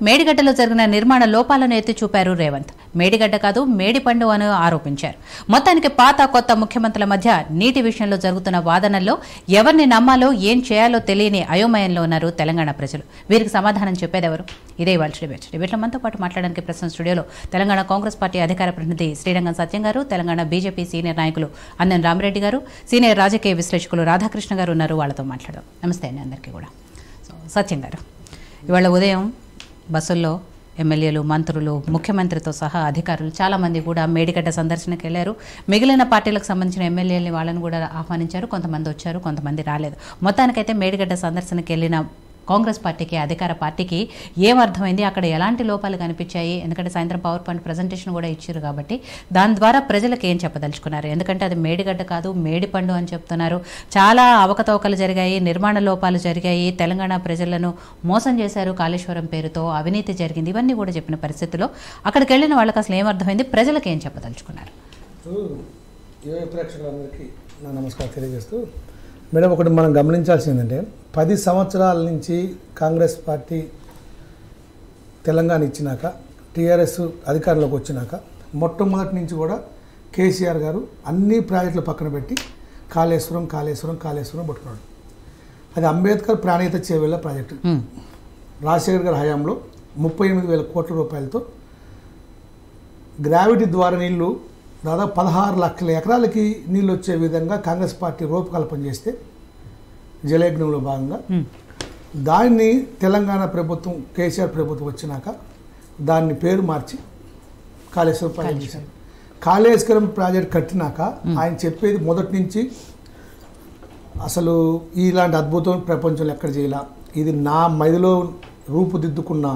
మేడిగడ్డలో జరిగిన నిర్మాణ లోపాలను ఎత్తి చూపారు రేవంత్. మేడిగడ్డ కాదు మేడిపండు అని ఆరోపించారు. మొత్తానికి పాత కొత్త ముఖ్యమంత్రుల మధ్య నీటి విషయంలో జరుగుతున్న వాదనల్లో ఎవరిని నమ్మాలో ఏం చేయాలో తెలియని అయోమయంలో ఉన్నారు తెలంగాణ ప్రజలు. వీరికి సమాధానం చెప్పేదెవరు? ఇదే ఇవాళ డిబేట్లో మనతో పాటు మాట్లాడడానికి ప్రస్తుతం స్టూడియోలో తెలంగాణ కాంగ్రెస్ పార్టీ అధికార ప్రతినిధి శ్రీరంగం సత్యం గారు, తెలంగాణ బీజేపీ సీనియర్ నాయకులు అన్నం రామిరెడ్డి గారు, సీనియర్ రాజకీయ విశ్లేషకులు రాధాకృష్ణ గారు ఉన్నారు. వాళ్ళతో మాట్లాడదాం. నమస్తే అండి అందరికీ కూడా. సత్యం గారు, ఇవాళ ఉదయం బస్సుల్లో ఎమ్మెల్యేలు, మంత్రులు, ముఖ్యమంత్రితో సహా అధికారులు చాలామంది కూడా మేడిగడ్డ సందర్శనకు వెళ్లారు. మిగిలిన పార్టీలకు సంబంధించిన ఎమ్మెల్యేలని వాళ్ళని కూడా ఆహ్వానించారు. కొంతమంది వచ్చారు, కొంతమంది రాలేదు. మొత్తానికైతే మేడిగడ్డ సందర్శనకు వెళ్ళిన కాంగ్రెస్ పార్టీకి, అధికార పార్టీకి ఏం అర్థమైంది, అక్కడ ఎలాంటి లోపాలు కనిపించాయి? ఎందుకంటే సాయంత్రం పవర్ పాయింట్ ప్రజెంటేషన్ కూడా ఇచ్చారు కాబట్టి దాని ద్వారా ప్రజలకు ఏం చెప్పదలుచుకున్నారు? ఎందుకంటే అది మేడిగడ్డ కాదు మేడిపండు అని చెప్తున్నారు. చాలా అవకతవకలు జరిగాయి, నిర్మాణ లోపాలు జరిగాయి, తెలంగాణ ప్రజలను మోసం చేశారు, కాళేశ్వరం పేరుతో అవినీతి జరిగింది, ఇవన్నీ కూడా చెప్పిన పరిస్థితుల్లో అక్కడికి వెళ్ళిన వాళ్ళకి అసలు ఏం అర్థమైంది, ప్రజలకు ఏం చెప్పదలుచుకున్నారు? ప్రేక్షకులందరికీ నా నమస్కారం తెలియజేస్తూ, మేడం ఒకటి మనం గమనించాల్సింది ఏంటంటే 10 సంవత్సరాల నుంచి కాంగ్రెస్ పార్టీ తెలంగాణ ఇచ్చినాక, టీఆర్ఎస్ అధికారంలోకి వచ్చినాక మొట్టమొదటి నుంచి కూడా కేసీఆర్ గారు అన్ని ప్రాజెక్టులు పక్కన పెట్టి కాళేశ్వరం కాళేశ్వరం కాళేశ్వరం పట్టుకున్నాడు. అది అంబేద్కర్ ప్రాణహిత చేవెళ్ళ ప్రాజెక్టు. రాజశేఖర్ గారి హయాంలో 38,000 కోట్ల రూపాయలతో గ్రావిటీ ద్వారా నీళ్లు దాదాపు 16 లక్షల ఎకరాలకి నీళ్ళు వచ్చే విధంగా కాంగ్రెస్ పార్టీ రూపకల్పన చేస్తే జలయజ్ఞంలో భాగంగా దాన్ని తెలంగాణ ప్రభుత్వం, కేసీఆర్ ప్రభుత్వం వచ్చినాక దాన్ని పేరు మార్చి కాళేశ్వరం ప్రాజెక్ట్ చేశారు. కాళేశ్వరం ప్రాజెక్ట్ కట్టినాక ఆయన చెప్పేది మొదటి నుంచి అసలు ఇలాంటి అద్భుతం ప్రపంచంలో ఎక్కడ చేయాల, ఇది నా మైదిలో రూపుదిద్దుకున్న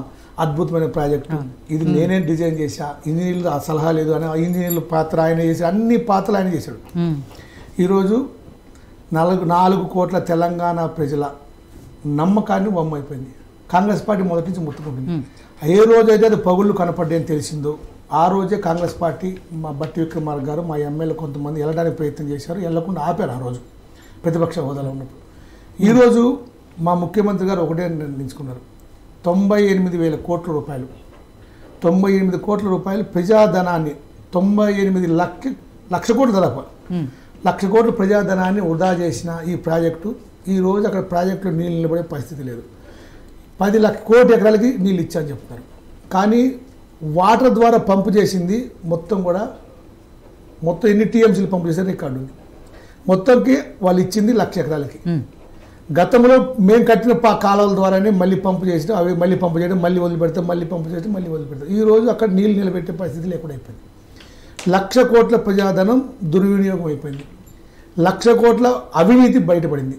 అద్భుతమైన ప్రాజెక్టు, ఇది నేనే డిజైన్ చేశా, ఇంజనీర్లు సలహా లేదు అని ఇంజనీర్ల పాత్ర ఆయన చేసి అన్ని పాత్రలు ఆయన చేశాడు. ఈరోజు 4 కోట్ల తెలంగాణ ప్రజల నమ్మకాన్ని వమ్మైపోయింది. కాంగ్రెస్ పార్టీ మొదటి నుంచి ముట్టుకుంటుంది. ఏ రోజైతే అది పగుళ్ళు కనపడ్డాయని తెలిసిందో ఆ రోజే కాంగ్రెస్ పార్టీ, మా బట్టి విక్రమార్క గారు, మా ఎమ్మెల్యే కొంతమంది వెళ్ళడానికి ప్రయత్నం చేశారు, వెళ్ళకుండా ఆపారు ఆ రోజు ప్రతిపక్ష హోదాలో ఉన్నప్పుడు. ఈరోజు మా ముఖ్యమంత్రి గారు ఒకటే నిర్ణయించుకున్నారు, 98,000 కోట్ల రూపాయలు, 98 కోట్ల రూపాయలు ప్రజాధనాన్ని, 98 లక్ష కోట్లు దాదాపు 1,00,000 కోట్ల ప్రజాధనాన్ని వృధా చేసిన ఈ ప్రాజెక్టు ఈరోజు అక్కడ ప్రాజెక్టులో నీళ్ళు నిలబడే పరిస్థితి లేదు. 10 లక్షల కోట్ల ఎకరాలకి నీళ్ళు ఇచ్చారని చెప్తున్నారు. కానీ వాటర్ ద్వారా పంపు చేసింది మొత్తం ఎన్ని టీఎంసీలు పంపు చేశారు రికార్డు ఉంది. మొత్తంకి వాళ్ళు ఇచ్చింది 1,00,000 ఎకరాలకి. గతంలో మేము కట్టిన కాలువల ద్వారానే మళ్ళీ పంపు చేసి అవి మళ్ళీ పంపు చేయడం, మళ్ళీ వదిలిపెడతాం, మళ్ళీ పంపు చేయడం, మళ్ళీ వదిలిపెడతాం. ఈరోజు అక్కడ నీళ్ళు నిలబెట్టే పరిస్థితి లేకుండా అయిపోయింది. 1,00,000 కోట్ల ప్రజాధనం దుర్వినియోగం అయిపోయింది. 1,00,000 కోట్ల అవినీతి బయటపడింది.